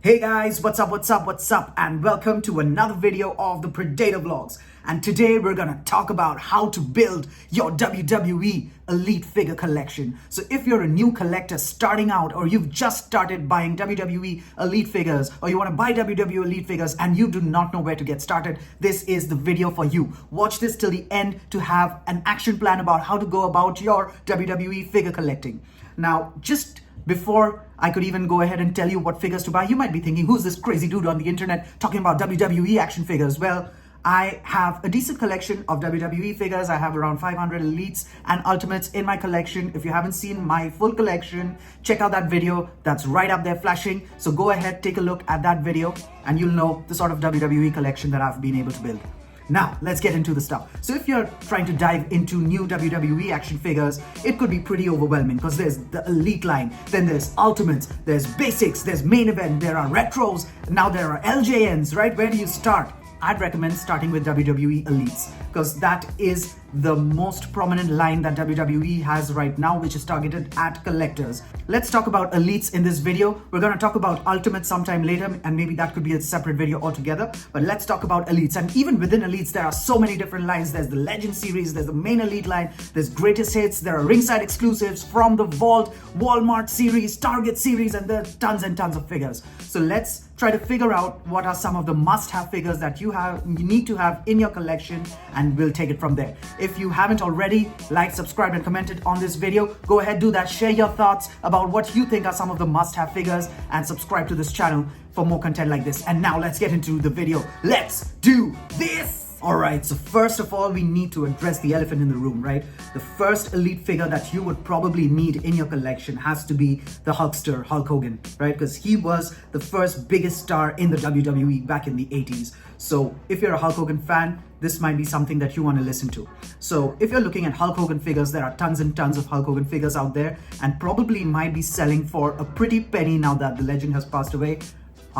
Hey guys, what's up, and welcome to another video of the Predator Vlogs. And today we're gonna talk about how to build your WWE Elite figure collection. So if you're a new collector starting out, or you've just started buying WWE Elite figures, or you wanna buy WWE Elite figures and you do not know where to get started, this is the video for you. Watch this till the end to have an action plan about how to go about your WWE figure collecting. Now, just before I could even go ahead and tell you what figures to buy, you might be thinking, who's this crazy dude on the internet talking about WWE action figures? Well, I have a decent collection of WWE figures. I have around 500 Elites and Ultimates in my collection. If you haven't seen my full collection, check out that video. That's right up there flashing. So go ahead, take a look at that video, and you'll know the sort of WWE collection that I've been able to build. Now, let's get into the stuff. So if you're trying to dive into new WWE action figures, it could be pretty overwhelming because there's the Elite line, then there's Ultimates, there's Basics, there's Main Event, there are Retros, now there are LJNs, right? Where do you start? I'd recommend starting with WWE Elites because that is the most prominent line that WWE has right now, which is targeted at collectors. Let's talk about Elites in this video. We're going to talk about Ultimates sometime later, and maybe that could be a separate video altogether. But let's talk about Elites. And even within Elites, there are so many different lines. There's the Legend series, there's the main Elite line, there's Greatest Hits, there are ringside exclusives from the Vault, Walmart series, Target series, and there are tons and tons of figures. So let's try to figure out what are some of the must-have figures that you need to have in your collection, and we'll take it from there. If you haven't already liked, subscribed, and commented on this video, go ahead, do that. Share your thoughts about what you think are some of the must-have figures, and subscribe to this channel for more content like this. And now let's get into the video. Let's do this! Alright, so first of all, we need to address the elephant in the room, right? The first Elite figure that you would probably need in your collection has to be the Hulkster, Hulk Hogan, right? Because he was the first biggest star in the WWE back in the 80s. So if you're a Hulk Hogan fan, this might be something that you want to listen to. So if you're looking at Hulk Hogan figures, there are tons and tons of Hulk Hogan figures out there, and probably might be selling for a pretty penny now that the legend has passed away.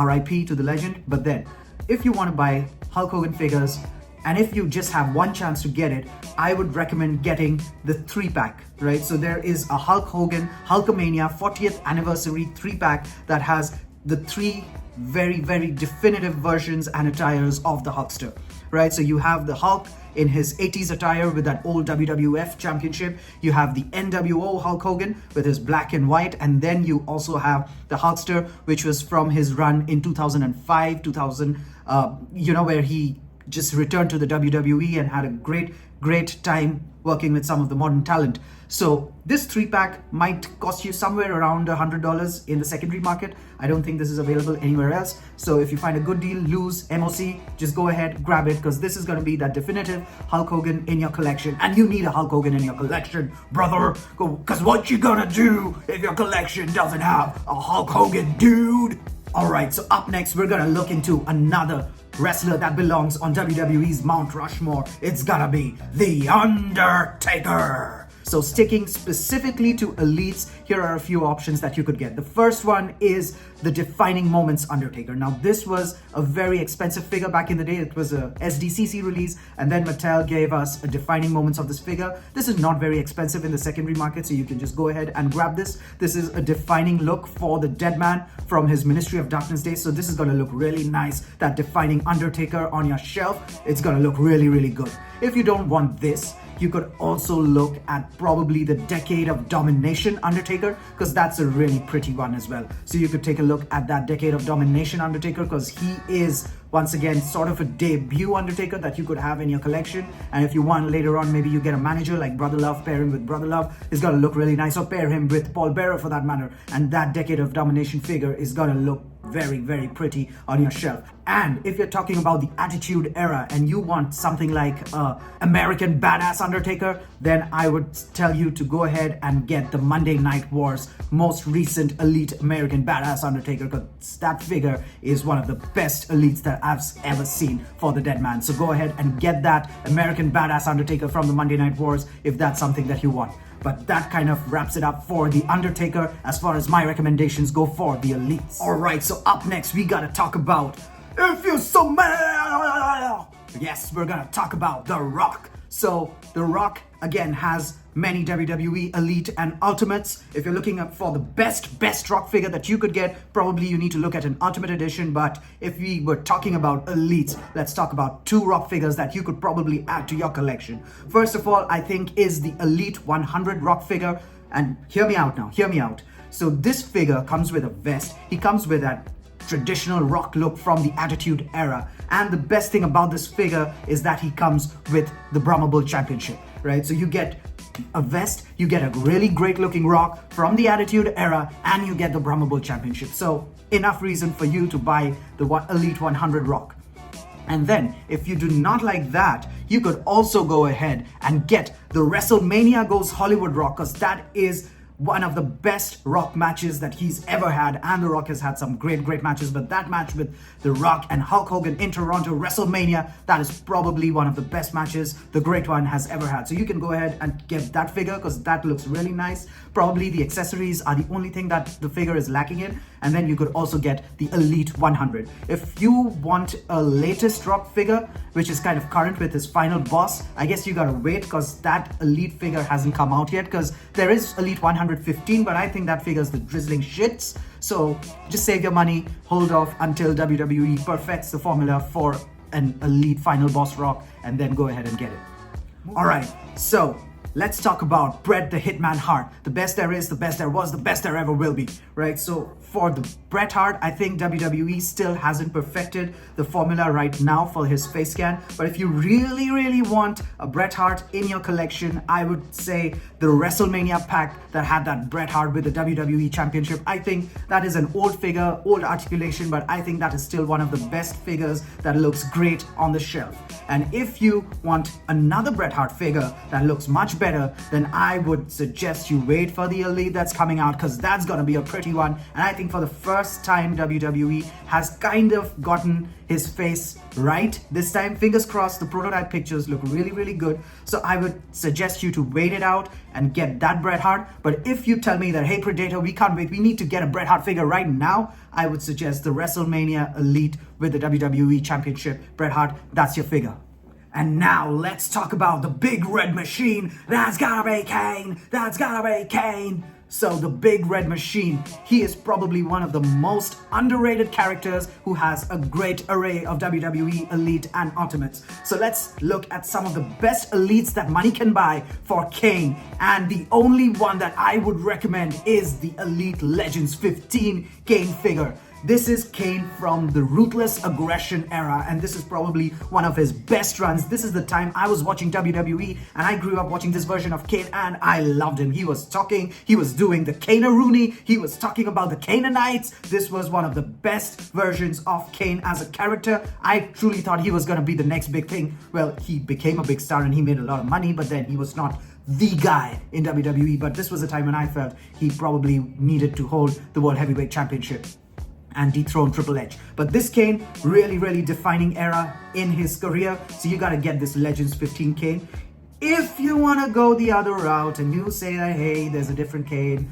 RIP to the legend. But then, if you want to buy Hulk Hogan figures, and if you just have one chance to get it, I would recommend getting the 3-pack, right? So there is a Hulk Hogan Hulkamania 40th anniversary 3-pack that has the 3 very, very definitive versions and attires of the Hulkster, right? So you have the Hulk in his 80s attire with that old WWF championship. You have the NWO Hulk Hogan with his black and white. And then you also have the Hulkster, which was from his run in 2005, where he just returned to the WWE and had a great time working with some of the modern talent. So this 3-pack might cost you somewhere around $100 in the secondary market. I don't think this is available anywhere else. So if you find a good deal, loose, MOC, just go ahead, grab it, because this is going to be that definitive Hulk Hogan in your collection. And you need a Hulk Hogan in your collection, brother, because what you gonna do if your collection doesn't have a Hulk Hogan, dude? Alright, so up next, we're gonna look into another wrestler that belongs on WWE's Mount Rushmore. It's gonna be The Undertaker. So sticking specifically to Elites, here are a few options that you could get. The first one is the Defining Moments Undertaker. Now this was a very expensive figure back in the day. It was a SDCC release, and then Mattel gave us a Defining Moments of this figure. This is not very expensive in the secondary market, so you can just go ahead and grab this. This is a defining look for the dead man from his Ministry of Darkness days. So this is gonna look really nice. That Defining Undertaker on your shelf, it's gonna look really, really good. If you don't want this, you could also look at probably the Decade of Domination Undertaker, because that's a really pretty one as well. So you could take a look at that Decade of Domination Undertaker, because he is, once again, sort of a debut Undertaker that you could have in your collection. And if you want later on, maybe you get a manager like Brother Love, pair him with Brother Love. It's gonna look really nice, or pair him with Paul Bearer for that matter. And that Decade of Domination figure is gonna look very, very pretty on your shelf. And if you're talking about the Attitude Era and you want something like American Badass Undertaker, then I would tell you to go ahead and get the Monday Night Wars most recent Elite American Badass Undertaker, because that figure is one of the best Elites that I've ever seen for the dead man. So go ahead and get that American Badass Undertaker from the Monday Night Wars if that's something that you want. But that kind of wraps it up for The Undertaker as far as my recommendations go for the Elites. Alright, so up next we gotta talk about, if you so mad, yes, we're gonna talk about The Rock. So The Rock again has many WWE Elite and Ultimates. If you're looking up for the best Rock figure that you could get, probably you need to look at an Ultimate Edition. But if we were talking about Elites, let's talk about 2 Rock figures that you could probably add to your collection. First of all, I think is the Elite 100 Rock figure. And hear me out now, hear me out. So this figure comes with a vest. He comes with that traditional Rock look from the Attitude Era. And the best thing about this figure is that he comes with the Brahma Bull Championship, right? So you get a vest, you get a really great looking Rock from the Attitude Era, and you get the Brahma Bull Championship. So enough reason for you to buy the Elite 100 Rock. And then, if you do not like that, you could also go ahead and get the WrestleMania Goes Hollywood Rock, because that is one of the best Rock matches that he's ever had. And The Rock has had some great matches, but that match with The Rock and Hulk Hogan in Toronto, WrestleMania, that is probably one of the best matches the Great One has ever had. So you can go ahead and get that figure because that looks really nice. Probably the accessories are the only thing that the figure is lacking in. And then you could also get the Elite 100. If you want a latest Rock figure, which is kind of current with his final boss, I guess you gotta wait because that Elite figure hasn't come out yet, because there is Elite 115, but I think that figure is the drizzling shits. So just save your money, hold off until WWE perfects the formula for an Elite final boss Rock, and then go ahead and get it. Alright, so let's talk about Bret the Hitman Hart. The best there is, the best there was, the best there ever will be, right? So for the Bret Hart, I think WWE still hasn't perfected the formula right now for his face scan. But if you really want a Bret Hart in your collection, I would say the WrestleMania pack that had that Bret Hart with the WWE Championship. I think that is an old figure, old articulation, but I think that is still one of the best figures that looks great on the shelf. And if you want another Bret Hart figure that looks much better, then I would suggest you wait for the Elite that's coming out, because that's gonna be a pretty one. And I think for the first time WWE has kind of gotten his face right this time. Fingers crossed, the prototype pictures look really good. So I would suggest you to wait it out and get that Bret Hart. But if you tell me that, hey Predator, we can't wait, we need to get a Bret Hart figure right now, I would suggest the WrestleMania Elite with the WWE Championship Bret Hart. That's your figure. And now let's talk about the big red machine. That's gotta be Kane. That's gotta be Kane. So the big red machine, he is probably one of the most underrated characters who has a great array of WWE Elite and Ultimates. So let's look at some of the best Elites that money can buy for Kane. And the only one that I would recommend is the Elite Legends 15 Kane figure. This is Kane from the Ruthless Aggression era, and this is probably one of his best runs. This is the time I was watching WWE, and I grew up watching this version of Kane, and I loved him. He was talking, he was doing the Kane-a-Rooney, he was talking about the Canaanites. This was one of the best versions of Kane as a character. I truly thought he was gonna be the next big thing. Well, he became a big star and he made a lot of money, but then he was not the guy in WWE. But this was a time when I felt he probably needed to hold the World Heavyweight Championship and dethrone Triple H. But this Kane, really defining era in his career. So you gotta get this Legends 15 Kane. If you wanna go the other route and you say that, hey, there's a different Kane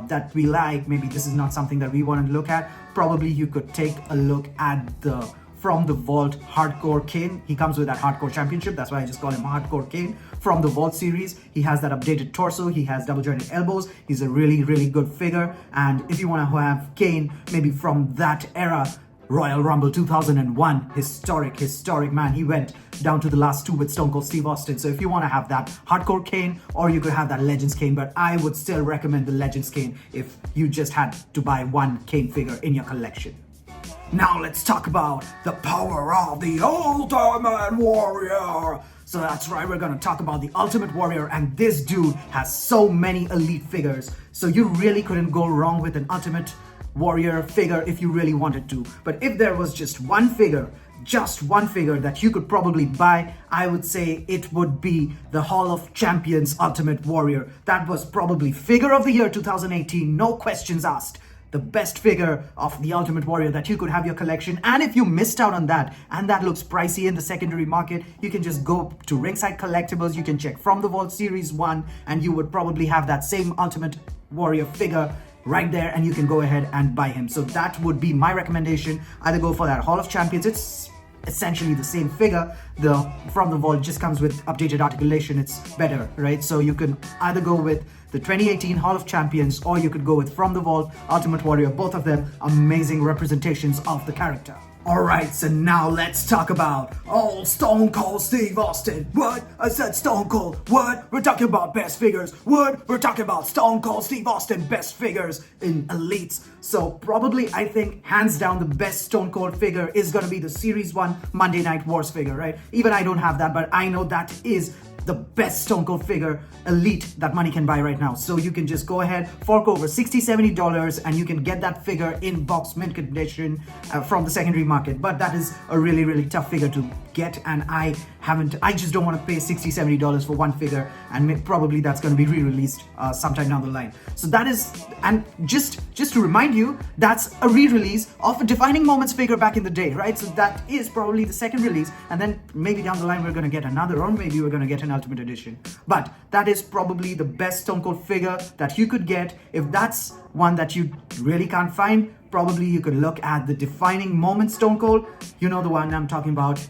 that we like, maybe this is not something that we want to look at, probably you could take a look at the From the Vault Hardcore Kane. He comes with that Hardcore Championship, that's why I just call him Hardcore Kane. From the Vault series, he has that updated torso, he has double jointed elbows, he's a really good figure. And if you want to have Kane maybe from that era, Royal Rumble 2001, historic man, he went down to the last 2 with Stone Cold Steve Austin. So if you want to have that Hardcore Kane, or you could have that Legends Kane, but I would still recommend the Legends Kane if you just had to buy one Kane figure in your collection. Now let's talk about the power of the Ultimate Warrior. So that's right, we're gonna talk about the Ultimate Warrior, and this dude has so many Elite figures. So you really couldn't go wrong with an Ultimate Warrior figure if you really wanted to. But if there was just one figure that you could probably buy, I would say it would be the Hall of Champions Ultimate Warrior. That was probably Figure of the Year 2018, no questions asked. The best figure of the Ultimate Warrior that you could have your collection. And if you missed out on that, and that looks pricey in the secondary market, you can just go to Ringside Collectibles, you can check From the Vault Series 1, and you would probably have that same Ultimate Warrior figure right there, and you can go ahead and buy him. So that would be my recommendation. Either go for that Hall of Champions, it's essentially the same figure. The From the Vault just comes with updated articulation. It's better, right? So you can either go with the 2018 Hall of Champions, or you could go with From the Vault, Ultimate Warrior. Both of them amazing representations of the character. Alright, so now let's talk about Stone Cold Steve Austin. What? I said Stone Cold. What? We're talking about best figures. What? We're talking about Stone Cold Steve Austin best figures in Elites. So probably, I think, hands down, the best Stone Cold figure is going to be the Series 1 Monday Night Wars figure, right? Even I don't have that, but I know that is the best Stone Cold figure Elite that money can buy right now. So you can just go ahead, fork over $60-70, and you can get that figure in box mint condition from the secondary market. But that is a really tough figure to get, and I just don't want to pay $60-70 for one figure, and probably that's going to be re-released sometime down the line. So that is, and just to remind you, that's a re-release of a Defining Moments figure back in the day, right? So that is probably the second release, and then maybe down the line we're going to get another, or maybe we're going to get an Ultimate Edition. But that is probably the best Stone Cold figure that you could get. If that's one that you really can't find, probably you could look at the Defining Moments Stone Cold. You know the one I'm talking about,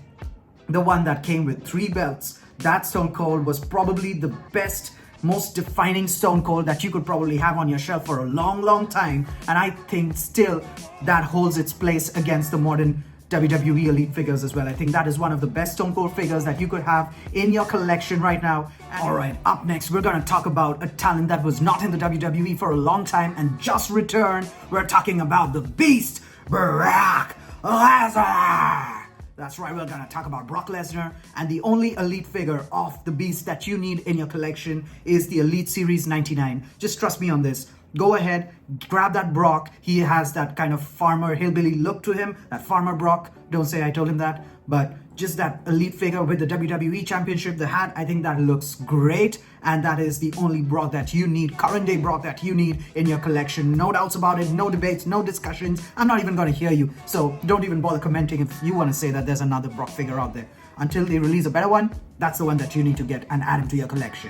the one that came with 3 belts. That Stone Cold was probably the best, most defining Stone Cold that you could probably have on your shelf for a long time, and I think still that holds its place against the modern WWE Elite figures as well. I think that is one of the best Stone Cold figures that you could have in your collection right now. Alright, up next we're going to talk about a talent that was not in the WWE for a long time and just returned. We're talking about the Beast, Brock Lesnar. That's right, we're going to talk about Brock Lesnar, and the only Elite figure of the Beast that you need in your collection is the Elite Series 99. Just trust me on this. Go ahead, grab that Brock. He has that kind of farmer hillbilly look to him, that farmer Brock. Don't say I told him that, but just that Elite figure with the WWE Championship, the hat, I think that looks great, and that is the only Brock that you need, current day Brock that you need in your collection. No doubts about it, no debates, no discussions. I'm not even going to hear you, so don't even bother commenting if you want to say that there's another Brock figure out there. Until they release a better one, that's the one that you need to get and add him to your collection.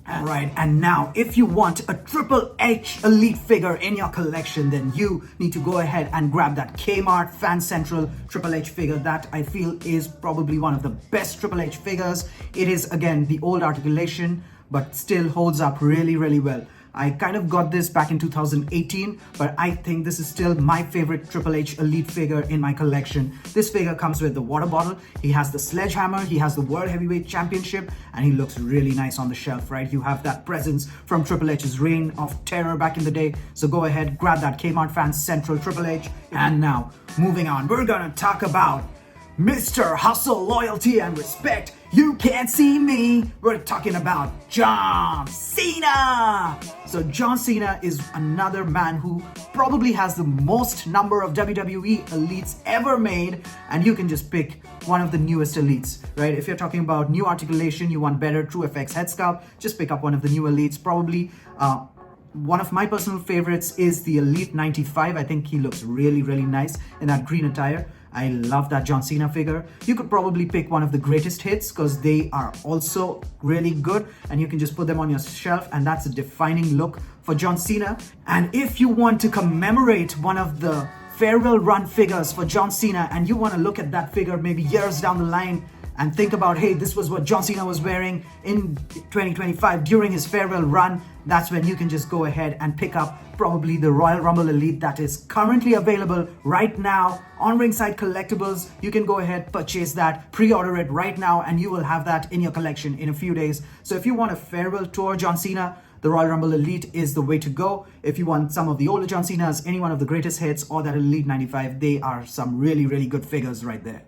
Alright, and now if you want a Triple H Elite figure in your collection, then you need to go ahead and grab that Kmart Fan Central Triple H figure. That I feel is probably one of the best Triple H figures. It is, again, the old articulation, but still holds up really well. I kind of got this back in 2018, but I think this is still my favorite Triple H Elite figure in my collection. This figure comes with the water bottle, he has the sledgehammer, he has the World Heavyweight Championship, and he looks really nice on the shelf, right? You have that presence from Triple H's reign of terror back in the day. So go ahead, grab that Kmart Fan Central Triple H. And now, moving on, we're gonna talk about Mr. Hustle, Loyalty, and Respect. You can't see me. We're talking about John Cena. So John Cena is another man who probably has the most number of WWE Elites ever made, and you can just pick one of the newest Elites, right? If you're talking about new articulation, you want better True FX head sculpt, just pick up one of the new Elites. Probably one of my personal favorites is the Elite 95. I think he looks really nice in that green attire. I love that John Cena figure. You could probably pick one of the greatest hits because they are also really good, and you can just put them on your shelf, and that's a defining look for John Cena. And if you want to commemorate one of the farewell run figures for John Cena, and you want to look at that figure maybe years down the line and think about, hey, this was what John Cena was wearing in 2025 during his farewell run, that's when you can just go ahead and pick up probably the Royal Rumble Elite that is currently available right now on Ringside Collectibles. You can go ahead, purchase that, pre-order it right now, and you will have that in your collection in a few days. So if you want a farewell tour John Cena, the Royal Rumble Elite is the way to go. If you want some of the older John Cenas, any one of the greatest hits, or that Elite 95, they are some really good figures right there.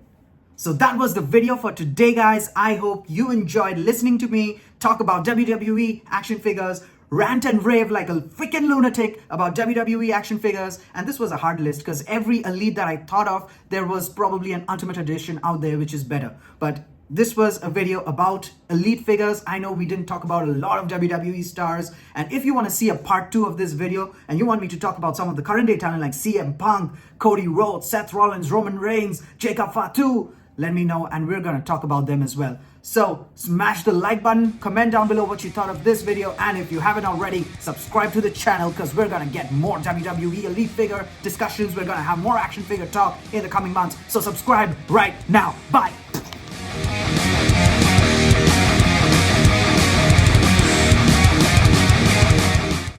So that was the video for today, guys. I hope you enjoyed listening to me talk about WWE action figures, rant and rave like a freaking lunatic about WWE action figures. And this was a hard list because every Elite that I thought of, there was probably an Ultimate Edition out there which is better. But this was a video about Elite figures. I know we didn't talk about a lot of WWE stars. And if you want to see a part 2 of this video and you want me to talk about some of the current day talent like CM Punk, Cody Rhodes, Seth Rollins, Roman Reigns, Jacob Fatu, let me know and we're going to talk about them as well. So smash the like button, comment down below what you thought of this video, and if you haven't already, subscribe to the channel because we're gonna get more WWE Elite figure discussions. We're gonna have more action figure talk in the coming months. So subscribe right now. Bye.